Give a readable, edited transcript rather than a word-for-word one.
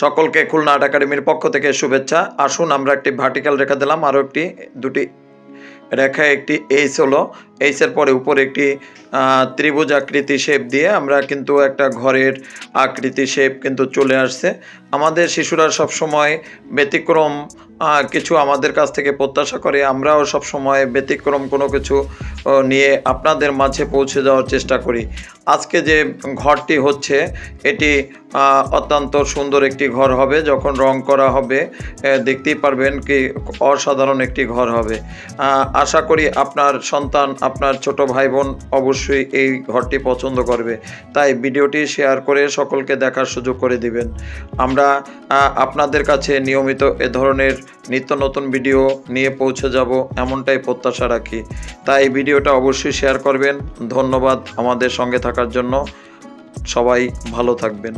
সকলকে খুলনা আর্ট একাডেমির পক্ষ থেকে শুভেচ্ছা। আসুন আমরা একটি ভার্টিক্যাল রেখা দিলাম, আরও দুটি রেখা, একটি এইচ হলো, এইচের পরে উপরে একটি ত্রিভুজ আকৃতি শেপ দিয়ে আমরা কিন্তু একটা ঘরের আকৃতি শেপ কিন্তু চলে আসছে। আমাদের শিশুরা সব সময় ব্যতিক্রম কিছু আমাদের কাছ থেকে প্রত্যাশা করে, আমরাও সব সময় ব্যতিক্রম কোনো কিছু নিয়ে আপনাদের মাঝে পৌঁছে যাওয়ার চেষ্টা করি। আজকে যে ঘরটি হচ্ছে এটি অত্যন্ত সুন্দর একটি ঘর হবে। যখন রং করা হবে দেখতেই পারবেন কি অসাধারণ একটি ঘর হবে। আশা করি আপনার সন্তান, আপনার ছোট ভাই বোন অবশ্যই এই ঘরটি পছন্দ করবে। তাই ভিডিওটি শেয়ার করে সকলকে দেখার সুযোগ করে দিবেন। আমরা আপনাদের কাছে নিয়মিত এ ধরনের নিত্য নতুন ভিডিও নিয়ে পৌঁছে যাব এমনটাই প্রত্যাশা রাখি। তাই ভিডিওটা অবশ্যই শেয়ার করবেন। ধন্যবাদ আমাদের সঙ্গে থাকার জন্য। সবাই ভালো থাকবেন।